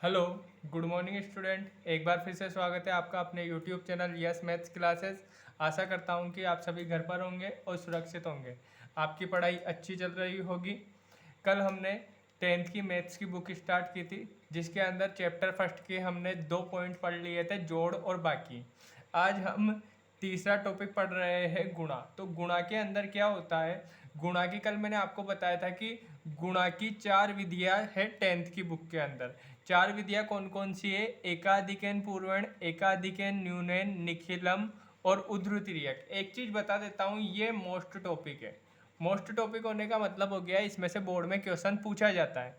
Hello, good morning student. एक बार फिर से स्वागत है आपका अपने YouTube channel yes maths classes. आशा करता हूँ कि आप सभी घर पर होंगे और सुरक्षित होंगे। आपकी पढ़ाई अच्छी चल रही होगी। कल हमने 10th की मैथ्स की बुक स्टार्ट की थी, जिसके अंदर चैप्टर फर्स्ट के हमने 2 पॉइंट पढ़ लिए थे, जोड़ और बाकी। आज हम तीसरा टॉपिक पढ़ रहे हैं, गुणा। तो गुणा के अंदर क्या होता है? गुणा की कल मैंने आपको बताया था कि गुणा की 4 विधियां है 10th की बुक के अंदर। 4 विधियां कौन कौन सी है? एकाधिकन पूर्वण, एकाधिकन न्यूनन, निखिलम और उद्धृतिरियक। एक चीज बता देता हूँ, ये मोस्ट टॉपिक है। मोस्ट टॉपिक होने का मतलब हो गया इसमें से बोर्ड में क्वेश्चन पूछा जाता है।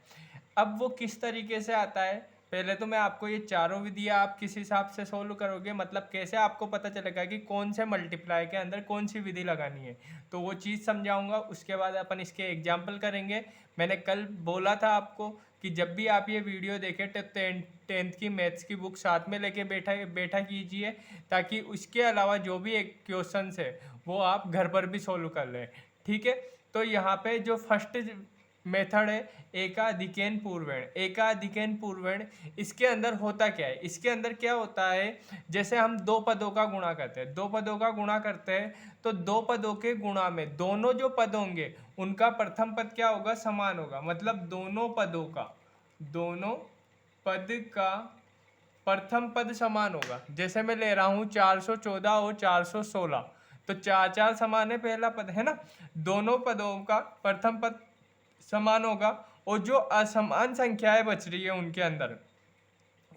अब वो किस तरीके से आता है, पहले तो मैं आपको ये चारों विधियां आप किस हिसाब से सोल्व करोगे, मतलब कैसे आपको पता चलेगा कि कौन से मल्टीप्लाई के अंदर कौन सी विधि लगानी है, तो वो चीज़ समझाऊंगा। उसके बाद अपन इसके एग्जाम्पल करेंगे। मैंने कल बोला था आपको कि जब भी आप ये वीडियो देखें तो टेंथ की मैथ्स की बुक साथ में लेके बैठा बैठा कीजिए, ताकि उसके अलावा जो भी एक क्वेश्चन है वो आप घर पर भी सोल्व कर लें। ठीक है। तो यहाँ पे जो फर्स्ट मेथड है एकाधिकन पूर्वण। एकाधिकन पूर्वण, इसके अंदर होता क्या है? इसके अंदर क्या होता है, जैसे हम दो पदों का गुणा करते हैं, दो पदों का गुणा करते हैं, तो दो पदों के गुणा में दोनों जो पद होंगे उनका प्रथम पद क्या होगा? समान होगा। मतलब दोनों पद का प्रथम पद समान होगा। जैसे मैं ले रहा हूँ 414 और 416, तो चार चार समान है, पहला पद है ना। दोनों पदों का प्रथम पद समान होगा, और जो असमान संख्याएं बच रही है उनके अंदर,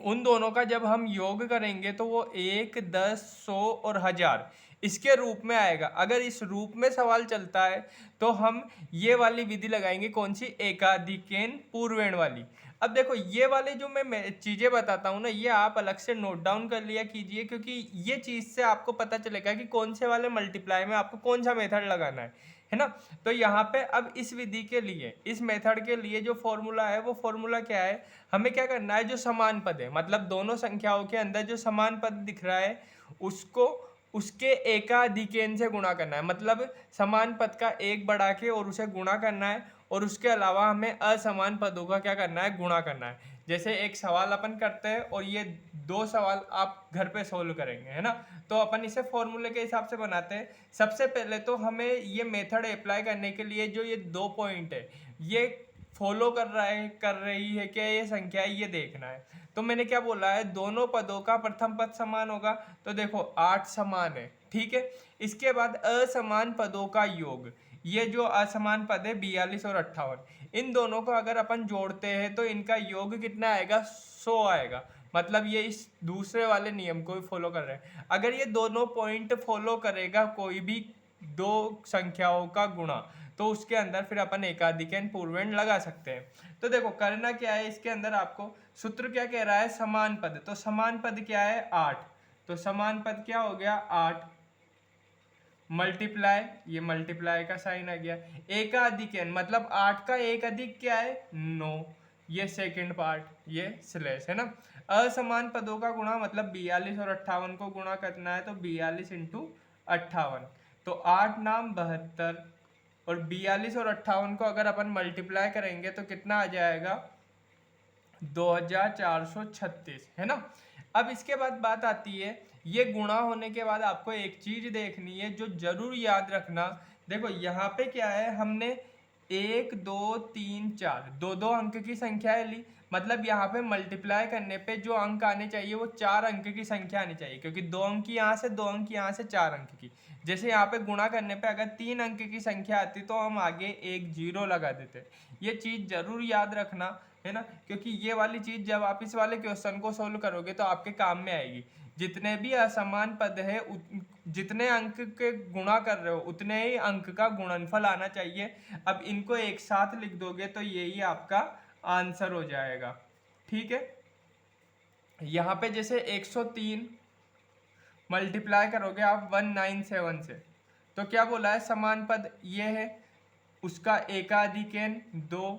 उन दोनों का जब हम योग करेंगे तो वो 1, 10, 100 और 1000 इसके रूप में आएगा। अगर इस रूप में सवाल चलता है तो हम ये वाली विधि लगाएंगे, कौन सी? एकाधिकेन पूर्वेण वाली। अब देखो, ये वाले जो मैं चीज़ें बताता हूँ ना, ये आप अलग से नोट डाउन कर लिया कीजिए, क्योंकि ये चीज़ से आपको पता चलेगा कि कौन से वाले मल्टीप्लाई में आपको कौन सा मेथड लगाना है ना। तो यहाँ पे अब इस विधि के लिए, इस मेथड के लिए जो फॉर्मूला है, वो फॉर्मूला क्या है? हमें क्या करना है, जो समान पद है, मतलब दोनों संख्याओं के अंदर जो समान पद दिख रहा है उसको उसके एकाधिकेन से गुणा करना है। मतलब समान पद का एक बढ़ा के और उसे गुणा करना है, और उसके अलावा हमें असमान पदों का क्या करना है? गुणा करना है। जैसे एक सवाल अपन करते हैं और ये दो सवाल आप घर पे सोल्व करेंगे, है ना। तो अपन इसे फॉर्मूले के हिसाब से बनाते हैं। सबसे पहले तो हमें ये मेथड अप्लाई करने के लिए जो ये 2 पॉइंट है, ये फॉलो कर रही है क्या ये संख्या, ये देखना है। तो मैंने क्या बोला है? दोनों पदों का प्रथम पद समान होगा। तो देखो 8 समान है, ठीक है। इसके बाद असमान पदों का योग, ये जो असमान पद है 42 और 58, इन दोनों को अगर अपन जोड़ते हैं तो इनका योग कितना आएगा? 100 आएगा। मतलब ये इस दूसरे वाले नियम को भी फॉलो कर रहे हैं। अगर ये दोनों पॉइंट फॉलो करेगा कोई भी दो संख्याओं का गुणा, तो उसके अंदर फिर अपन एकाधिकन पूर्वेण लगा सकते हैं। तो देखो करना क्या है, इसके अंदर आपको सूत्र क्या कह रहा है? समान पद। तो समान पद क्या है? 8। तो समान पद क्या हो गया? 8 मल्टीप्लाई, ये मल्टीप्लाई का साइन आ गया। एकाधिकन मतलब 8 का एक अधिक क्या है? 9, ये सेकंड पार्ट, ये स्लैश है ना। असमान पदों का गुणा मतलब 42 और 58 को गुणा करना है, तो 42 इंटू 58, तो 8 नाम 72, और 42 और 58 को अगर अपन मल्टीप्लाई करेंगे तो कितना आ जाएगा? 2436, है ना। अब इसके बाद बात आती है, ये गुणा होने के बाद आपको एक चीज देखनी है जो जरूर याद रखना। देखो यहाँ पे क्या है, हमने 1, 2, 3, 4 दो दो अंक की संख्याएं ली। मतलब यहाँ पे मल्टीप्लाई करने पे जो अंक आने चाहिए वो 4 अंक की संख्या आनी चाहिए, क्योंकि 2 अंक की यहाँ से, 2 अंक की यहाँ से, 4 अंक की। जैसे यहाँ पे गुणा करने पे अगर 3 अंक की संख्या आती तो हम आगे एक जीरो लगा देते। ये चीज जरूर याद रखना, है ना, क्योंकि ये वाली चीज जब आप इस वाले क्वेश्चन को सोल्व करोगे तो आपके काम में आएगी। जितने भी असमान पद है, जितने अंक के गुणा कर रहे हो उतने ही अंक का गुणनफल आना चाहिए। अब इनको एक साथ लिख दोगे तो यही आपका आंसर हो जाएगा। ठीक है। यहाँ पे जैसे 103 मल्टीप्लाई करोगे आप 197 से, तो क्या बोला है? समान पद ये है, उसका एकाधिकन 2,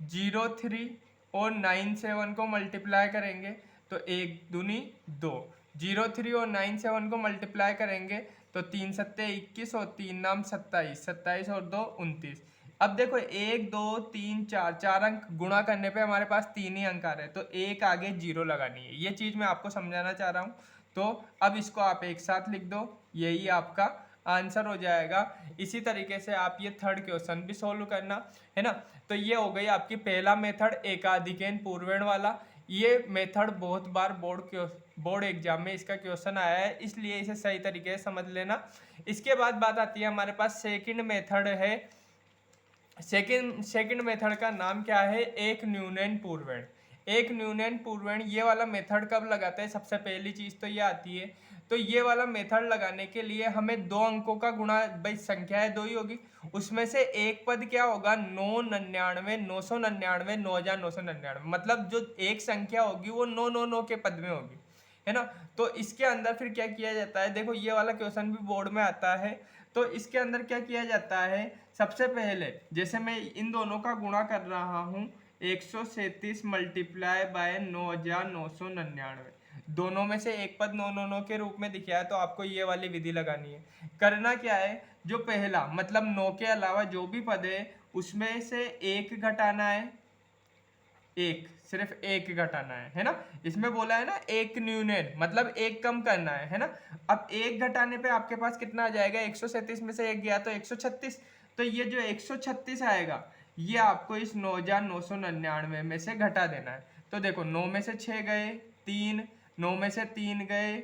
03 और 97 को मल्टीप्लाई करेंगे तो 1 दूनी 2, 03 और 97 को मल्टीप्लाई करेंगे तो 3 सत्ते 21 और 3 नाम 27, 27 और 2 29। अब देखो 1 2 3 4 4 अंक गुणा करने पे हमारे पास 3 ही अंक आ रहे हैं, तो एक आगे जीरो लगानी है। ये चीज मैं आपको समझाना चाह रहा हूँ। तो अब इसको आप एक साथ लिख दो, यही आपका आंसर हो जाएगा। इसी तरीके से आप ये थर्ड क्वेश्चन भी सोल्व करना, है ना। तो ये हो गई आपकी पहला मेथड एकाधिकेन पूर्वेण वाला। ये मेथड बहुत बार बोर्ड एग्जाम में इसका क्वेश्चन आया है, इसलिए इसे सही तरीके से समझ लेना। इसके बाद बात आती है हमारे पास सेकंड मेथड है। सेकंड मेथड का नाम क्या है, एक न्यूनन पूर्वेण। एक न्यूनन पूर्वेण ये वाला मेथड कब लगाते हैं, सबसे पहली चीज तो ये आती है। तो ये वाला मेथड लगाने के लिए हमें दो अंकों का गुणा, भाई संख्या है दो ही होगी, उसमें से एक पद क्या होगा, 999 999 9999, मतलब जो एक संख्या होगी वो 999 के पद में होगी, है ना। तो इसके अंदर फिर क्या किया जाता है, देखो ये वाला क्वेश्चन भी बोर्ड में आता है। तो इसके अंदर क्या किया जाता है, सबसे पहले जैसे मैं इन दोनों का गुणा कर रहा हूँ, 137 मल्टीप्लाई बाय 9999, दोनों में से एक पद 999 के रूप में दिखा है, तो आपको ये वाली विधि लगानी है। करना क्या है, जो पहला मतलब 9 के अलावा जो भी पद है उसमें से एक घटाना है, एक सिर्फ एक घटाना है ना। इसमें बोला है ना एक न्यूनन, मतलब एक कम करना है ना। अब एक घटाने पे आपके पास कितना आ जाएगा, 137 में से एक गया तो 136, तो ये जो 136 आएगा ये आपको इस 9999 में से घटा देना है। तो देखो 9 में से 6 गए 3, 9 में से 3 गए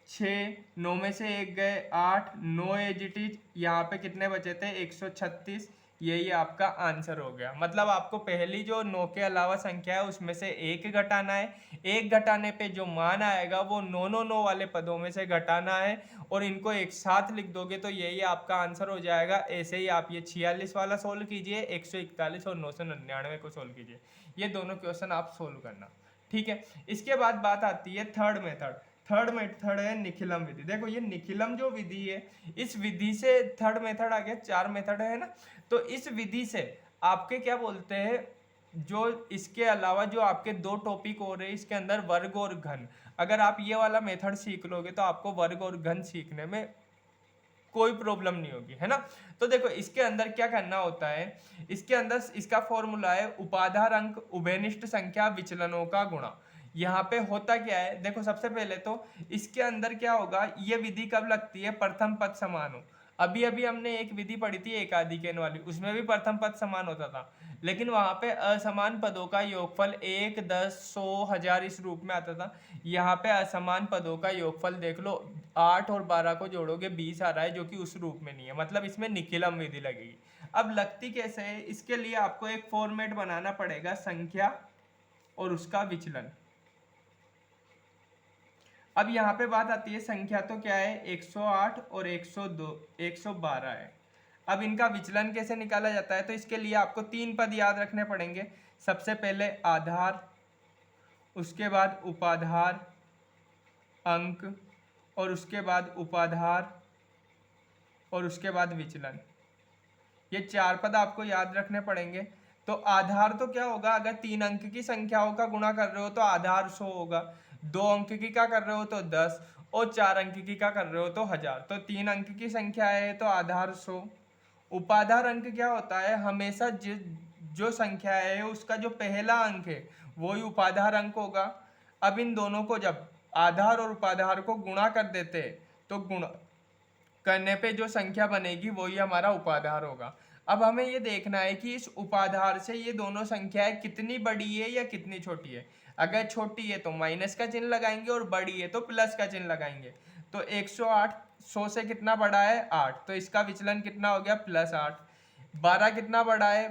6, 9 में से एक गए 8, 9 एजिटीज, यहाँ पे कितने बचे थे 136, यही आपका आंसर हो गया। मतलब आपको पहली जो 9 के अलावा संख्या है उसमें से एक घटाना है, एक घटाने पे जो मान आएगा वो 999 वाले पदों में से घटाना है, और इनको एक साथ लिख दोगे तो यही आपका आंसर हो जाएगा। ऐसे ही आप ये 46 वाला सोल्व कीजिए, 141 और 999 को सोल्व कीजिए, ये दोनों क्वेश्चन आप सोल्व करना, ठीक है। इसके बाद बात आती है थर्ड मेथड। थर्ड मेथड है निखिलम विधि। देखो ये निखिलम जो विधि है, इस विधि से थर्ड मेथड आ गया, 4 मेथड है ना। तो इस विधि से आपके क्या बोलते हैं, जो इसके अलावा जो आपके दो टॉपिक हो रहे हैं इसके अंदर वर्ग और घन, अगर आप ये वाला मेथड सीख लोगे तो आपको वर्ग और घन सीखने में कोई प्रॉब्लम नहीं होगी, है ना। तो देखो इसके अंदर क्या करना होता है, इसके अंदर इसका फॉर्मूला है उपाधार अंक उभयनिष्ठ संख्या विचलनों का गुणा। यहाँ पे होता क्या है, देखो सबसे पहले तो इसके अंदर क्या होगा, ये विधि कब लगती है, प्रथम पद समान हो। अभी अभी हमने एक विधि पढ़ी थी एकाधिकेन वाली, उसमें भी प्रथम पद समान होता था, लेकिन वहां पे असमान पदों का योगफल 1 10 100 1000 इस रूप में आता था। यहाँ पे असमान पदों का योगफल देख लो, 8 और 12 को जोड़ोगे 20 आ रहा है, जो कि उस रूप में नहीं है, मतलब इसमें निखिलम विधि लगेगी। अब लगती कैसे है, इसके लिए आपको एक फॉर्मेट बनाना पड़ेगा, संख्या और उसका विचलन। अब यहाँ पे बात आती है, संख्या तो क्या है 108 और 102 112 है। अब इनका विचलन कैसे निकाला जाता है, तो इसके लिए आपको 3 पद याद रखने पड़ेंगे। सबसे पहले आधार, उसके बाद उपाधार अंक, और उसके बाद उपाधार, और उसके बाद विचलन। ये 4 पद आपको याद रखने पड़ेंगे। तो आधार तो क्या होगा, अगर 3 अंक की संख्याओं का गुणा कर रहे हो तो आधार 100 होगा, 2 अंक की का कर रहे हो तो 10, और 4 अंक की का कर रहे हो तो 1000। तो 3 अंक की संख्या है तो आधार 100। उपाधार अंक क्या होता है, हमेशा जो संख्या है उसका जो पहला अंक है वो ही उपाधार अंक होगा। अब इन दोनों को जब आधार और उपाधार को गुणा कर देते तो गुणा करने पे जो संख्या बनेगी वही हमारा उपाधार होगा। अब हमें ये देखना है कि इस उपाधार से ये दोनों संख्याएं कितनी बड़ी है या कितनी छोटी है। अगर छोटी है तो माइनस का चिन्ह लगाएंगे और बड़ी है तो प्लस का चिन्ह लगाएंगे। तो 108 100 से कितना बड़ा है 8, तो इसका विचलन कितना हो गया +8। 12 कितना बड़ा है,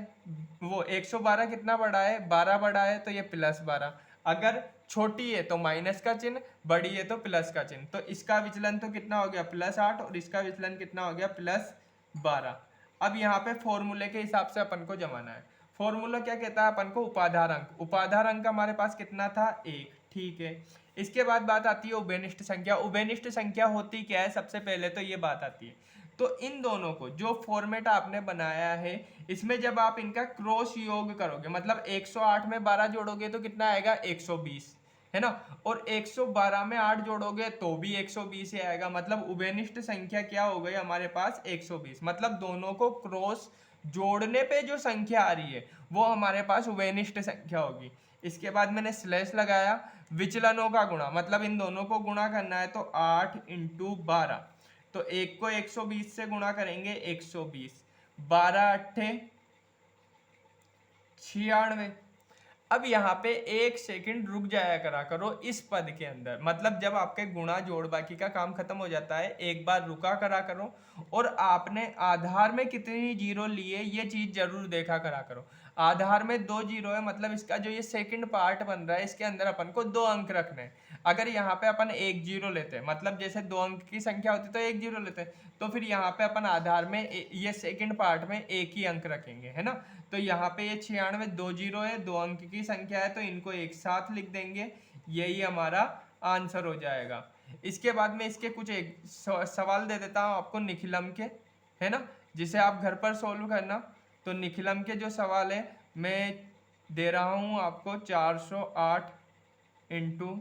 वो 112 कितना बड़ा है 12 बड़ा है, तो ये +12। अगर छोटी है तो माइनस का चिन्ह, बड़ी है तो प्लस का चिन्ह, तो इसका विचलन तो कितना हो गया +8 और इसका विचलन कितना हो गया +12। अब यहाँ पे फॉर्मूले के हिसाब से अपन को जमाना है। फॉर्मूला क्या कहता है अपन को, उपाधार अंक। उपाधार अंक हमारे पास कितना था 1, ठीक है। इसके बाद बात आती है उभयनिष्ठ संख्या। उभयनिष्ठ संख्या होती क्या है, सबसे पहले तो ये बात आती है। तो इन दोनों को जो फॉर्मेट आपने बनाया है, इसमें जब आप इनका क्रॉस योग करोगे, मतलब 108 में 12 जोड़ोगे तो कितना आएगा 120, है ना। और 112 में 8 जोड़ोगे तो भी 120 ही आएगा। मतलब उभयनिष्ठ संख्या क्या हो गई हमारे पास 120। मतलब दोनों को क्रॉस जोड़ने पे जो संख्या आ रही है वो हमारे पास वेनिष्ठ संख्या होगी। इसके बाद मैंने स्लैश लगाया, विचलनों का गुणा, मतलब इन दोनों को गुणा करना है तो 8 इंटू 12, तो एक को 120 से गुणा करेंगे 120, 12 अट्ठे 96। अब यहाँ पे एक सेकंड रुक जाया करा करो इस पद के अंदर, मतलब जब आपके गुणा जोड़ बाकी का काम खत्म हो जाता है एक बार रुका करा करो और आपने आधार में कितनी जीरो लिए ये चीज जरूर देखा करा करो। आधार में 2 जीरो है, मतलब इसका जो ये सेकंड पार्ट बन रहा है इसके अंदर अपन को 2 अंक रखने हैं। अगर यहाँ पे अपन 1 जीरो लेते हैं, मतलब जैसे 2 अंक की संख्या होती तो 1 जीरो लेते हैं, तो फिर यहाँ पे अपन आधार में ये सेकंड पार्ट में एक ही अंक रखेंगे, है ना। तो यहाँ पे ये 96 2 जीरो है, 2 अंक की संख्या है, तो इनको एक साथ लिख देंगे, यही हमारा आंसर हो जाएगा। इसके बाद में इसके कुछ एक सवाल दे देता हूँ आपको निखिलम के, है ना, जिसे आप घर पर सोल्व करना। तो निखिलम के जो सवाल है मैं दे रहा हूँ आपको 408 इंटू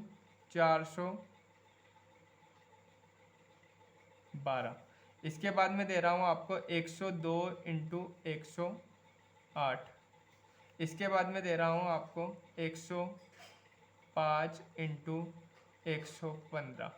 412। इसके बाद में दे रहा हूँ आपको 102 इंटू 108। इसके बाद में दे रहा हूँ आपको 105 इंटू 115,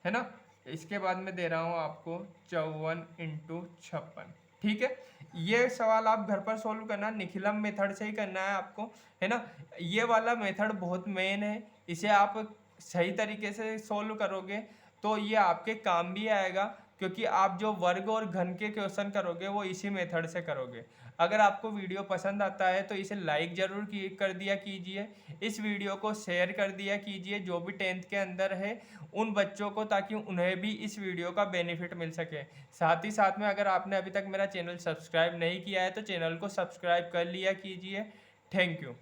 है ना। इसके बाद में दे रहा हूँ आपको 54 इंटू 56। ठीक है, ये सवाल आप घर पर सोल्व करना, निखिलम मेथड से ही करना है आपको, है ना। ये वाला मेथड बहुत मेन है, इसे आप सही तरीके से सोल्व करोगे तो ये आपके काम भी आएगा, क्योंकि आप जो वर्ग और घन के क्वेश्चन करोगे वो इसी मेथड से करोगे। अगर आपको वीडियो पसंद आता है तो इसे लाइक ज़रूर कर दिया कीजिए, इस वीडियो को शेयर कर दिया कीजिए जो भी 10th के अंदर है उन बच्चों को, ताकि उन्हें भी इस वीडियो का बेनिफिट मिल सके। साथ ही साथ में अगर आपने अभी तक मेरा चैनल सब्सक्राइब नहीं किया है तो चैनल को सब्सक्राइब कर लिया कीजिए। Thank you.